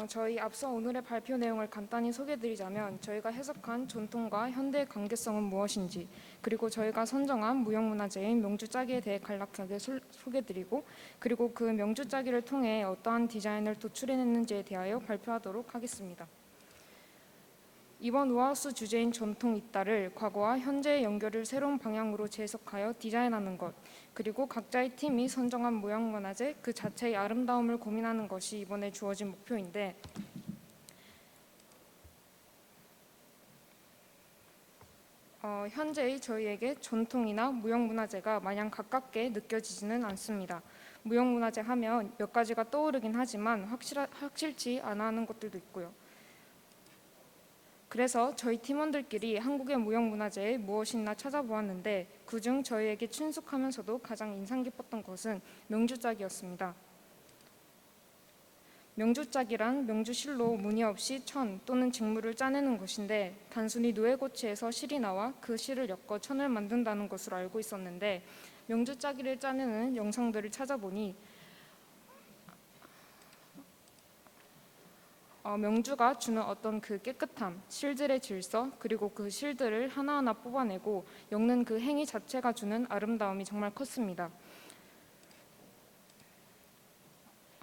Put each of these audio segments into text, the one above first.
저희 앞서 오늘의 발표 내용을 간단히 소개해드리자면 저희가 해석한 전통과 현대의 관계성은 무엇인지, 그리고 저희가 선정한 무형문화재인 명주짜기에 대해 간략하게 소개해드리고, 그리고 그 명주짜기를 통해 어떠한 디자인을 도출해냈는지에 대하여 발표하도록 하겠습니다. 이번 우하우스 주제인 전통 이따를 과거와 현재의 연결을 새로운 방향으로 재해석하여 디자인하는 것, 그리고 각자의 팀이 선정한 무형문화재 그 자체의 아름다움을 고민하는 것이 이번에 주어진 목표인데, 현재의 저희에게 전통이나 무형문화재가 마냥 가깝게 느껴지지는 않습니다. 무형문화재 하면 몇 가지가 떠오르긴 하지만 확실치 않아 하는 것들도 있고요. 그래서 저희 팀원들끼리 한국의 무형문화재에 무엇이 있나 찾아보았는데, 그중 저희에게 친숙하면서도 가장 인상 깊었던 것은 명주짜기였습니다. 명주짜기란 명주실로 무늬 없이 천 또는 직물을 짜내는 것인데, 단순히 누에고치에서 실이 나와 그 실을 엮어 천을 만든다는 것으로 알고 있었는데, 명주짜기를 짜내는 영상들을 찾아보니 명주가 주는 어떤 그 깨끗함, 실들의 질서, 그리고 그 실들을 하나하나 뽑아내고 엮는 그 행위 자체가 주는 아름다움이 정말 컸습니다.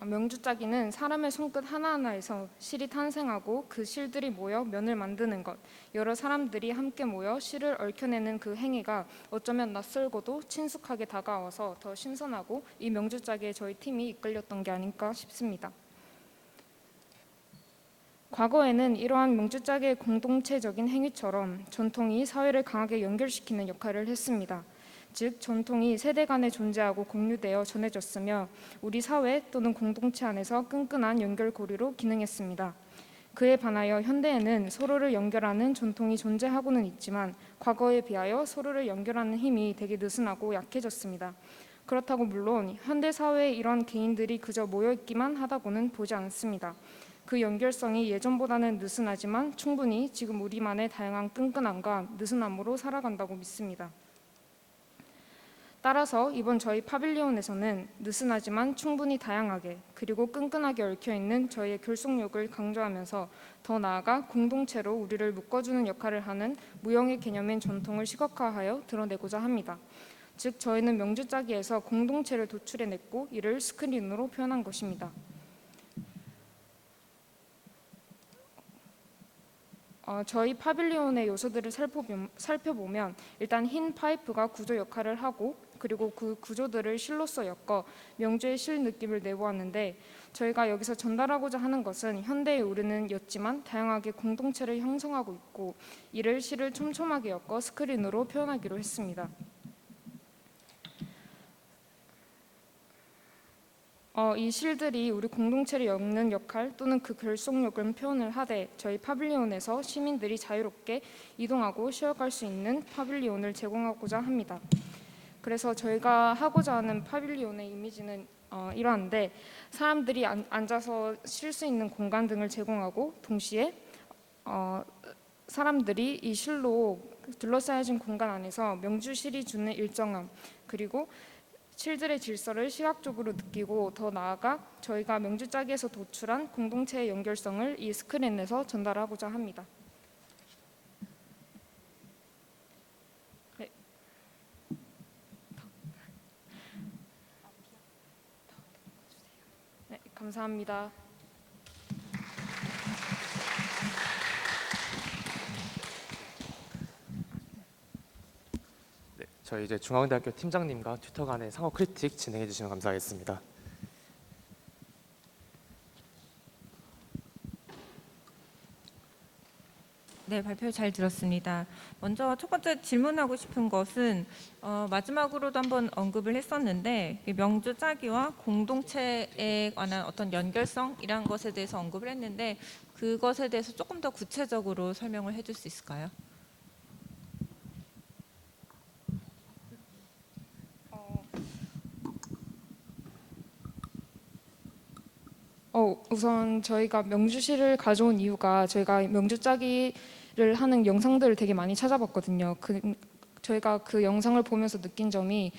명주짜기는 사람의 손끝 하나하나에서 실이 탄생하고 그 실들이 모여 면을 만드는 것, 여러 사람들이 함께 모여 실을 얽혀내는 그 행위가 어쩌면 낯설고도 친숙하게 다가와서 더 신선하고 이 명주짜기에 저희 팀이 이끌렸던 게 아닐까 싶습니다. 과거에는 이러한 명주짜기의 공동체적인 행위처럼 전통이 사회를 강하게 연결시키는 역할을 했습니다. 즉, 전통이 세대 간에 존재하고 공유되어 전해졌으며 우리 사회 또는 공동체 안에서 끈끈한 연결고리로 기능했습니다. 그에 반하여 현대에는 서로를 연결하는 전통이 존재하고는 있지만 과거에 비하여 서로를 연결하는 힘이 되게 느슨하고 약해졌습니다. 그렇다고 물론 현대 사회에 이런 개인들이 그저 모여있기만 하다고는 보지 않습니다. 그 연결성이 예전보다는 느슨하지만 충분히 지금 우리만의 다양한 끈끈함과 느슨함으로 살아간다고 믿습니다. 따라서 이번 저희 파빌리온에서는 느슨하지만 충분히 다양하게 그리고 끈끈하게 얽혀있는 저희의 결속력을 강조하면서 더 나아가 공동체로 우리를 묶어주는 역할을 하는 무형의 개념인 전통을 시각화하여 드러내고자 합니다. 즉, 저희는 명주짜기에서 공동체를 도출해냈고 이를 스크린으로 표현한 것입니다. 저희 파빌리온의 요소들을 살펴보면 일단 흰 파이프가 구조 역할을 하고, 그리고 그 구조들을 실로써 엮어 명주의 실 느낌을 내보았는데, 저희가 여기서 전달하고자 하는 것은 현대의 우리는 였지만 다양하게 공동체를 형성하고 있고 이를 실을 촘촘하게 엮어 스크린으로 표현하기로 했습니다. 이 실들이 우리 공동체를 엮는 역할 또는 그 결속력을 표현을 하되, 저희 파빌리온에서 시민들이 자유롭게 이동하고 쉬어갈 수 있는 파빌리온을 제공하고자 합니다. 그래서 저희가 하고자 하는 파빌리온의 이미지는 이러한데, 사람들이 앉아서 쉴 수 있는 공간 등을 제공하고 동시에 사람들이 이 실로 둘러싸여진 공간 안에서 명주실이 주는 일정함, 그리고 실들의 질서를 시각적으로 느끼고 더 나아가 저희가 명주짜기에서 도출한 공동체의 연결성을 이 스크린에서 전달하고자 합니다. 네. 네, 감사합니다. 저희 이제 중앙대학교 팀장님과 튜터 간의 상호 크리틱 진행해 주시면 감사하겠습니다. 네, 발표 잘 들었습니다. 먼저 첫 번째 질문하고 싶은 것은 마지막으로도 한번 언급을 했었는데, 명주짜기와 공동체에 관한 어떤 연결성이란 것에 대해서 언급을 했는데, 그것에 대해서 조금 더 구체적으로 설명을 해줄 수 있을까요? 우선 저희가 명주실을 가져온 이유가, 저희가 명주짜기를 하는 영상들을 되게 많이 찾아봤거든요. 저희가 그 영상을 보면서 느낀 점이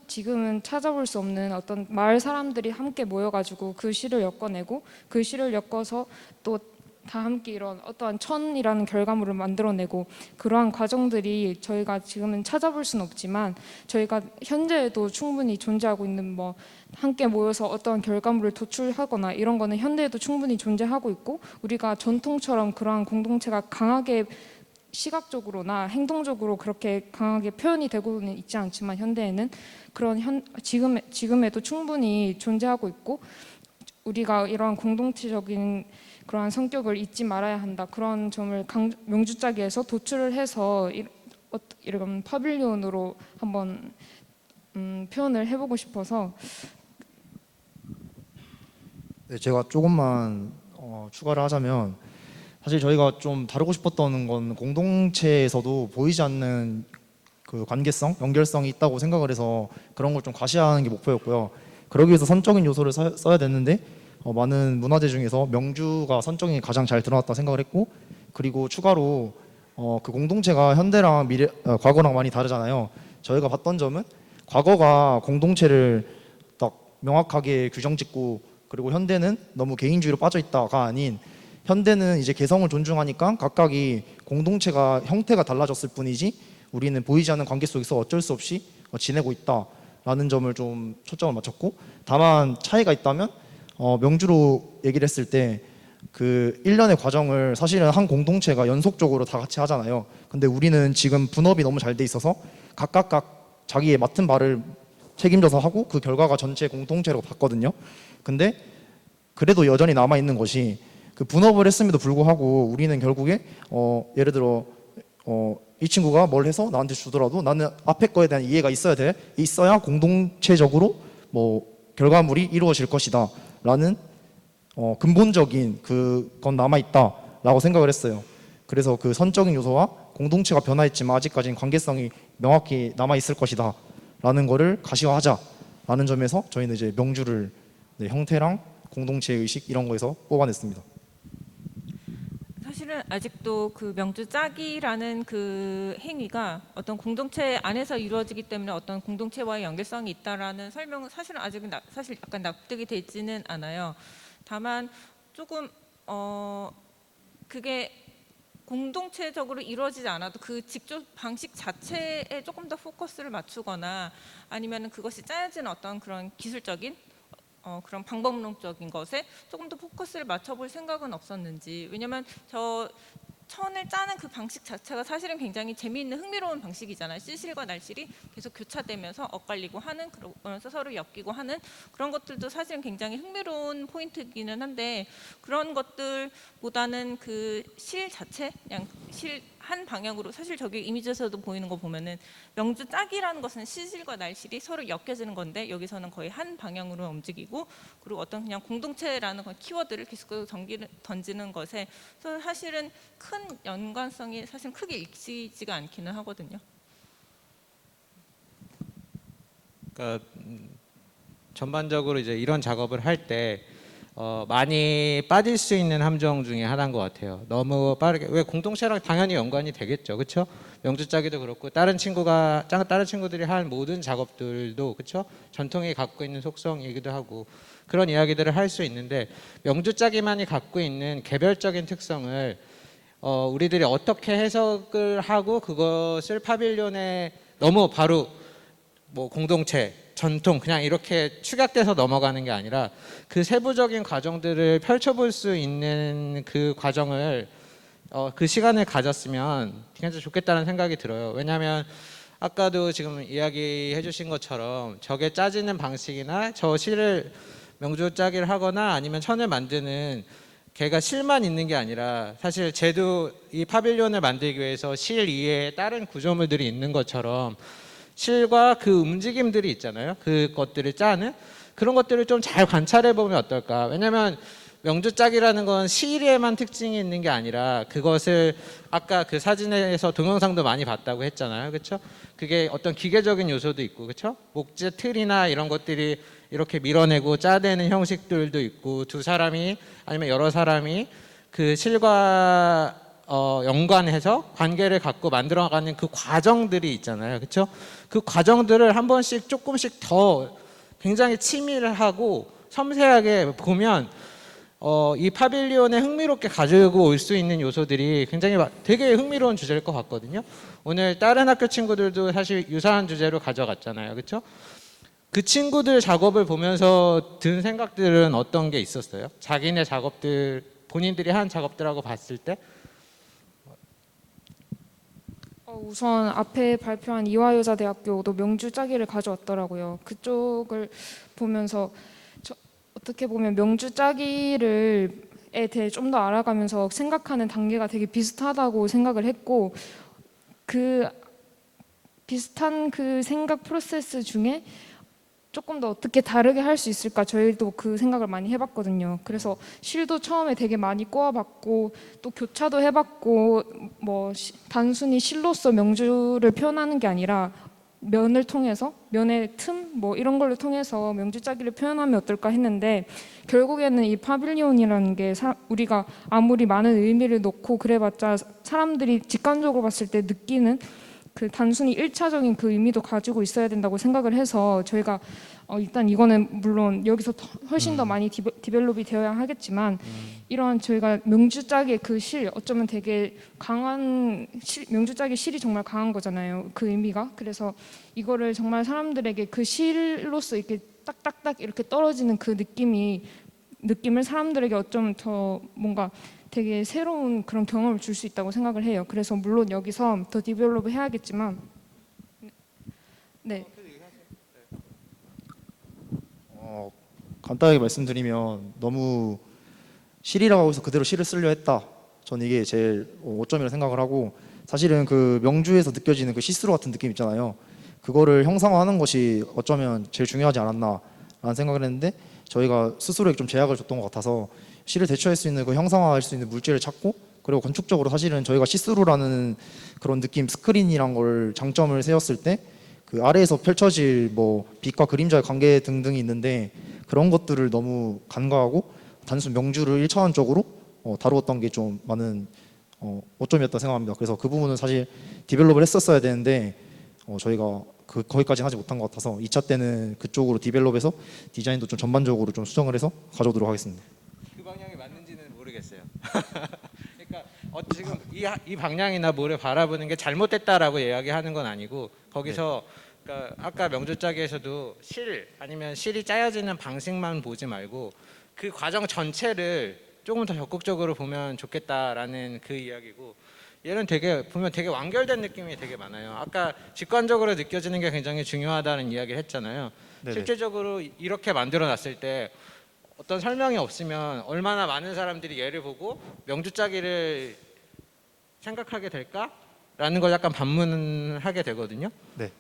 지금은 찾아볼 수 없는 어떤 마을 사람들이 함께 모여가지고 그 시를 엮어내고 그 시를 엮어서 또 다 함께 이런 어떠한 천이라는 결과물을 만들어내고 그러한 과정들이 저희가 지금은 찾아볼 수는 없지만 저희가 현재에도 충분히 존재하고 있는 뭐 함께 모여서 어떠한 결과물을 도출하거나 이런 거는 현대에도 충분히 존재하고 있고 우리가 전통처럼 그러한 공동체가 강하게 시각적으로나 행동적으로 그렇게 강하게 표현이 되고는 있지 않지만 현대에는 그런 지금에도 충분히 존재하고 있고 우리가 이러한 공동체적인 그러한 성격을 잊지 말아야 한다. 그런 점을 명주짜기에서 도출을 해서 이런 파빌리온으로 한번 표현을 해보고 싶어서 네, 제가 조금만 추가를 하자면 사실 저희가 좀 다루고 싶었던 건 공동체에서도 보이지 않는 그 관계성, 연결성이 있다고 생각을 해서 그런 걸 좀 과시하는 게 목표였고요. 그러기 위해서 선적인 요소를 써야 됐는데 많은 문화재 중에서 명주가 선적이 가장 잘 드러났다 생각을 했고 그리고 추가로 그 공동체가 현대랑 과거랑 많이 다르잖아요. 저희가 봤던 점은 과거가 공동체를 딱 명확하게 규정짓고 그리고 현대는 너무 개인주의로 빠져 있다가 아닌 현대는 이제 개성을 존중하니까 각각이 공동체가 형태가 달라졌을 뿐이지 우리는 보이지 않는 관계 속에서 어쩔 수 없이 지내고 있다라는 점을 좀 초점을 맞췄고 다만 차이가 있다면 명주로 얘기를 했을 때 그 1년의 과정을 사실은 한 공동체가 연속적으로 다 같이 하잖아요. 근데 우리는 지금 분업이 너무 잘 돼 있어서 각각 자기의 맡은 바를 책임져서 하고 그 결과가 전체 공동체로 봤거든요. 근데 그래도 여전히 남아 있는 것이 그 분업을 했음에도 불구하고 우리는 결국에 예를 들어 이 친구가 뭘 해서 나한테 주더라도 나는 앞에 거에 대한 이해가 있어야 공동체적으로 뭐 결과물이 이루어질 것이다라는 근본적인 그건 남아 있다라고 생각을 했어요. 그래서 그 선적인 요소와 공동체가 변화했지만 아직까지는 관계성이 명확히 남아 있을 것이다라는 거를 가시화하자라는 점에서 저희는 이제 명주를 형태랑 공동체 의식 이런 거에서 뽑아냈습니다. 사실은 아직도 그 명주 짜기라는 그 행위가 어떤 공동체 안에서 이루어지기 때문에 어떤 공동체와의 연결성이 있다라는 설명은 사실은 아직은 사실 약간 납득이 되지는 않아요. 다만 조금 그게 공동체적으로 이루어지지 않아도 그 직접 방식 자체에 조금 더 포커스를 맞추거나 아니면은 그것이 짜여진 어떤 그런 기술적인 그런 방법론적인 것에 조금 더 포커스를 맞춰볼 생각은 없었는지. 왜냐면 저 천을 짜는 그 방식 자체가 사실은 굉장히 재미있는 흥미로운 방식이잖아요. 시실과 날실이 계속 교차되면서 엇갈리고 하는 그러면서 서로 엮이고 하는 그런 것들도 사실은 굉장히 흥미로운 포인트이기는 한데 그런 것들보다는 그 실 자체 그냥 실 한 방향으로 사실 저기 이미지에서도 보이는 거 보면은 명주 짜기라는 것은 시실과 날실이 서로 엮여지는 건데 여기서는 거의 한 방향으로 움직이고 그리고 어떤 그냥 공동체라는 키워드를 계속 던지는 것에 사실은 큰 연관성이 사실 크게 익히지가 않기는 하거든요. 그러니까 전반적으로 이제 이런 작업을 할 때 많이 빠질 수 있는 함정 중에 하나인 것 같아요. 너무 빠르게 왜 공동체랑 당연히 연관이 되겠죠, 그렇죠? 명주 짜기도 그렇고 다른 친구들이 한 모든 작업들도 그렇죠? 전통이 갖고 있는 속성이기도 하고 그런 이야기들을 할 수 있는데 명주 짜기만이 갖고 있는 개별적인 특성을 우리들이 어떻게 해석을 하고 그것을 파빌리온에 너무 바로 뭐 공동체 전통 그냥 이렇게 축약돼서 넘어가는 게 아니라 그 세부적인 과정들을 펼쳐볼 수 있는 그 과정을 그 시간을 가졌으면 굉장히 좋겠다는 생각이 들어요. 왜냐하면 아까도 지금 이야기해 주신 것처럼 저게 짜지는 방식이나 저 실을 명주 짜기를 하거나 아니면 천을 만드는 걔가 실만 있는 게 아니라 사실 쟤도 이 파빌리온을 만들기 위해서 실 이외에 다른 구조물들이 있는 것처럼 실과 그 움직임들이 있잖아요. 그것들을 짜는 그런 것들을 좀 잘 관찰해 보면 어떨까. 왜냐하면 명주 짜기라는 건 실에만 특징이 있는 게 아니라 그것을 아까 그 사진에서 동영상도 많이 봤다고 했잖아요. 그렇죠? 그게 어떤 기계적인 요소도 있고 그렇죠? 목재 틀이나 이런 것들이 이렇게 밀어내고 짜내는 형식들도 있고 두 사람이 아니면 여러 사람이 그 실과 연관해서 관계를 갖고 만들어가는 그 과정들이 있잖아요, 그렇죠? 그 과정들을 한 번씩 조금씩 더 굉장히 치밀하고 섬세하게 보면 이 파빌리온에 흥미롭게 가지고 올 수 있는 요소들이 굉장히 되게 흥미로운 주제일 것 같거든요. 오늘 다른 학교 친구들도 사실 유사한 주제로 가져갔잖아요, 그렇죠? 그 친구들 작업을 보면서 든 생각들은 어떤 게 있었어요? 자기네 작업들, 본인들이 한 작업들하고 봤을 때? 우선 앞에 발표한 이화여자대학교도 명주 짜기를 가져왔더라고요. 그쪽을 보면서 어떻게 보면 명주 짜기에 대해 좀 더 알아가면서 생각하는 단계가 되게 비슷하다고 생각을 했고, 그 비슷한 그 생각 프로세스 중에 조금 더 어떻게 다르게 할 수 있을까, 저희도 그 생각을 많이 해봤거든요. 그래서 실도 처음에 되게 많이 꼬아봤고, 또 교차도 해봤고, 뭐 단순히 실로서 명주를 표현하는 게 아니라 면을 통해서, 면의 틈 뭐 이런 걸로 통해서 명주 짜기를 표현하면 어떨까 했는데, 결국에는 이 파빌리온이라는 게 우리가 아무리 많은 의미를 놓고 그래봤자 사람들이 직관적으로 봤을 때 느끼는 그 단순히 1차적인 그 의미도 가지고 있어야 된다고 생각을 해서, 저희가 일단 이거는 물론 여기서 훨씬 더 많이 디벨롭이 되어야 하겠지만, 이러한 저희가 명주짝의 그 실, 어쩌면 되게 강한 명주짝의 실이 정말 강한 거잖아요, 그 의미가. 그래서 이거를 정말 사람들에게 그 실로서 이렇게 딱딱딱 이렇게 떨어지는 그 느낌을 사람들에게 어쩌면 더 뭔가 되게 새로운 그런 경험을 줄 수 있다고 생각을 해요. 그래서 물론 여기서 더 디벨롭을 해야겠지만, 네. 간단하게 말씀드리면, 너무 실이라고 해서 그대로 실을 쓰려 했다. 저는 이게 제일 오점이라고 생각을 하고, 사실은 그 명주에서 느껴지는 그 시스루 같은 느낌 있잖아요. 그거를 형상화하는 것이 어쩌면 제일 중요하지 않았나라는 생각을 했는데, 저희가 스스로에게 좀 제약을 줬던 것 같아서 실을 대처할 수 있는 그 형상화할 수 있는 물질을 찾고, 그리고 건축적으로 사실은 저희가 시스루라는 그런 느낌, 스크린이란 걸 장점을 세웠을 때 그 아래에서 펼쳐질 뭐 빛과 그림자의 관계 등등이 있는데, 그런 것들을 너무 간과하고 단순 명주를 1차원적으로 다루었던 게 좀 많은 오점이었다 생각합니다. 그래서 그 부분은 사실 디벨롭을 했었어야 되는데 저희가 거기까지는 하지 못한 것 같아서 2차 때는 그쪽으로 디벨롭해서 디자인도 좀 전반적으로 좀 수정을 해서 가져오도록 하겠습니다. 그 방향이 맞는지는 모르겠어요. 그러니까 지금 이 방향이나 뭐를 바라보는 게 잘못됐다라고 이야기하는 건 아니고, 거기서 그러니까 아까 명주짜기에서도 실 아니면 실이 짜여지는 방식만 보지 말고 그 과정 전체를 조금 더 적극적으로 보면 좋겠다라는 그 이야기고, 얘는 보면 되게 완결된 느낌이 되게 많아요. 아까 직관적으로 느껴지는 게 굉장히 중요하다는 이야기를 했잖아요. 네네. 실제적으로 이렇게 만들어 놨을 때 어떤 설명이 없으면 얼마나 많은 사람들이 얘를 보고 명주짜기를 생각하게 될까라는 걸 약간 반문하게 되거든요. 네.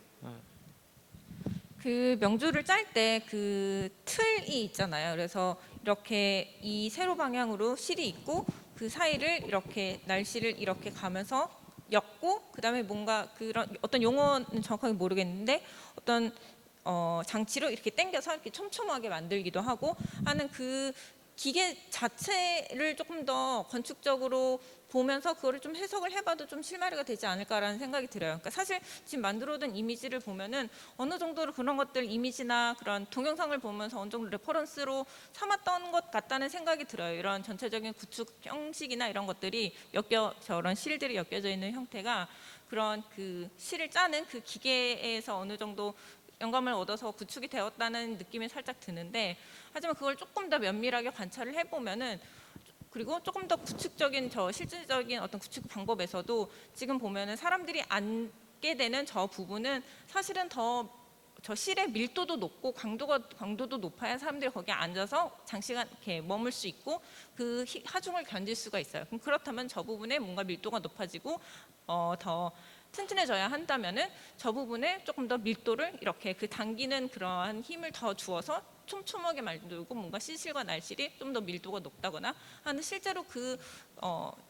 그 명주를 짤 때 그 틀이 있잖아요. 그래서 이렇게 이 세로 방향으로 실이 있고, 그 사이를 이렇게 날씨를 이렇게 가면서 엮고, 그다음에 뭔가 그런 어떤 용어는 정확하게 모르겠는데 어떤 장치로 이렇게 당겨서 이렇게 촘촘하게 만들기도 하고 하는 그 기계 자체를 조금 더 건축적으로 보면서 그거를 좀 해석을 해봐도 좀 실마리가 되지 않을까라는 생각이 들어요. 그러니까 사실 지금 만들어둔 이미지를 보면은 어느 정도로 그런 것들 이미지나 그런 동영상을 보면서 어느 정도 레퍼런스로 삼았던 것 같다는 생각이 들어요. 이런 전체적인 구축 형식이나 이런 것들이 저런 실들이 엮여져 있는 형태가 그런 그 실을 짜는 그 기계에서 어느 정도 영감을 얻어서 구축이 되었다는 느낌이 살짝 드는데, 하지만 그걸 조금 더 면밀하게 관찰을 해보면은, 그리고 조금 더 구축적인 실질적인 어떤 구축 방법에서도 지금 보면은 사람들이 앉게 되는 저 부분은 사실은 더 저 실의 밀도도 높고 강도도 높아야 사람들이 거기에 앉아서 장시간 이렇게 머물 수 있고 그 하중을 견딜 수가 있어요. 그럼 그렇다면 저 부분에 뭔가 밀도가 높아지고 더 튼튼해져야 한다면은 저 부분에 조금 더 밀도를 이렇게 그 당기는 그러한 힘을 더 주어서 촘촘하게 만들고, 뭔가 시실과 날실이 좀 더 밀도가 높다거나 하는 실제로 그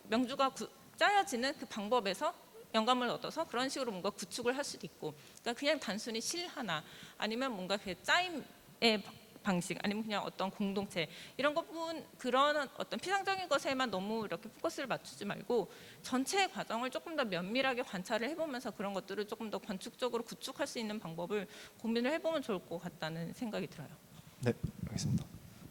명주가 짜여지는 그 방법에서 영감을 얻어서 그런 식으로 뭔가 구축을 할 수도 있고, 그러니까 그냥 단순히 실 하나 아니면 뭔가 그 짜임의 방식 아니면 그냥 어떤 공동체 이런 것뿐 그런 어떤 피상적인 것에만 너무 이렇게 포커스를 맞추지 말고 전체 과정을 조금 더 면밀하게 관찰을 해보면서 그런 것들을 조금 더 건축적으로 구축할 수 있는 방법을 고민을 해보면 좋을 것 같다는 생각이 들어요. 네, 알겠습니다.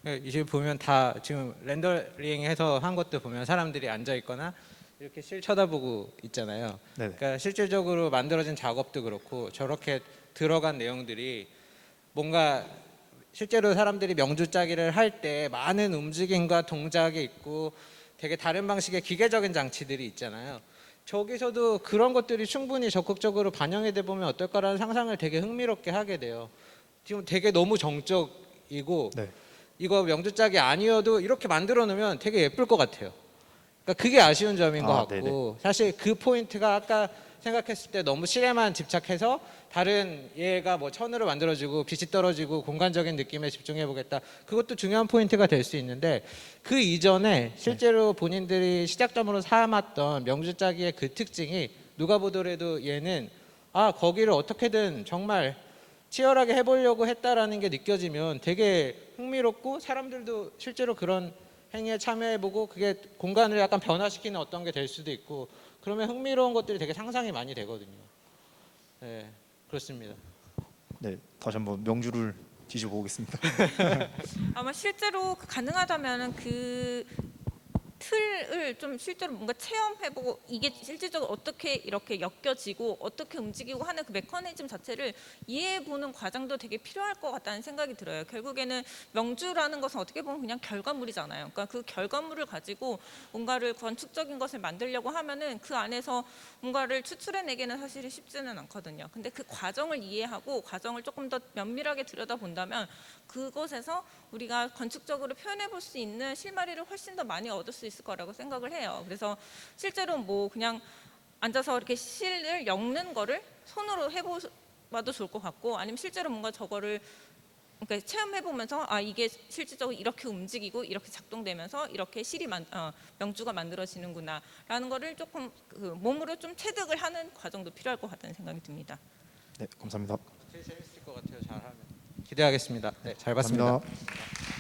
네, 이제 보면 다 지금 렌더링해서 한 것도 보면 사람들이 앉아 있거나 이렇게 실 쳐다보고 있잖아요. 네, 그러니까 실질적으로 만들어진 작업도 그렇고 저렇게 들어간 내용들이 뭔가 실제로 사람들이 명주 짜기를 할 때 많은 움직임과 동작이 있고 되게 다른 방식의 기계적인 장치들이 있잖아요. 저기서도 그런 것들이 충분히 적극적으로 반영이 돼 보면 어떨까라는 상상을 되게 흥미롭게 하게 돼요. 지금 되게 너무 정적이고 네, 이거 명주 짝이 아니어도 이렇게 만들어 놓으면 되게 예쁠 것 같아요. 그러니까 그게 아쉬운 점인 것 같고 사실 그 포인트가 아까 생각했을 때 너무 실에만 집착해서 다른 얘가 뭐 천으로 만들어지고 빛이 떨어지고 공간적인 느낌에 집중해 보겠다. 그것도 중요한 포인트가 될 수 있는데 그 이전에 실제로 본인들이 시작점으로 삼았던 명주 짜기의 그 특징이 누가 보더라도 얘는 아 거기를 어떻게든 정말 치열하게 해보려고 했다라는 게 느껴지면 되게 흥미롭고 사람들도 실제로 그런 행위에 참여해보고 그게 공간을 약간 변화시키는 어떤 게 될 수도 있고 그러면 흥미로운 것들이 되게 상상이 많이 되거든요. 네, 그렇습니다. 네, 다시 한번 명주를 뒤집어 보겠습니다. 아마 실제로 가능하다면은 그 틀을 좀 실제로 뭔가 체험해보고 이게 실질적으로 어떻게 이렇게 엮여지고 어떻게 움직이고 하는 그 메커니즘 자체를 이해해보는 과정도 되게 필요할 것 같다는 생각이 들어요. 결국에는 명주라는 것은 어떻게 보면 그냥 결과물이잖아요. 그러니까 그 결과물을 가지고 뭔가를 건축적인 것을 만들려고 하면은 그 안에서 뭔가를 추출해내기는 사실 쉽지는 않거든요. 근데 그 과정을 이해하고 과정을 조금 더 면밀하게 들여다본다면 그곳에서 우리가 건축적으로 표현해볼 수 있는 실마리를 훨씬 더 많이 얻을 수 있을 거라고 생각을 해요. 그래서 실제로 뭐 그냥 앉아서 이렇게 실을 엮는 거를 손으로 해봐도 좋을 것 같고 아니면 실제로 뭔가 저거를 그러니까 체험해보면서 아 이게 실질적으로 이렇게 움직이고 이렇게 작동되면서 이렇게 명주가 만들어지는구나 라는 거를 조금 그 몸으로 좀 체득을 하는 과정도 필요할 것 같다는 생각이 듭니다. 네, 감사합니다. 되게 재밌을 것 같아요. 잘하면. 기대하겠습니다. 네, 잘 봤습니다. 감사합니다.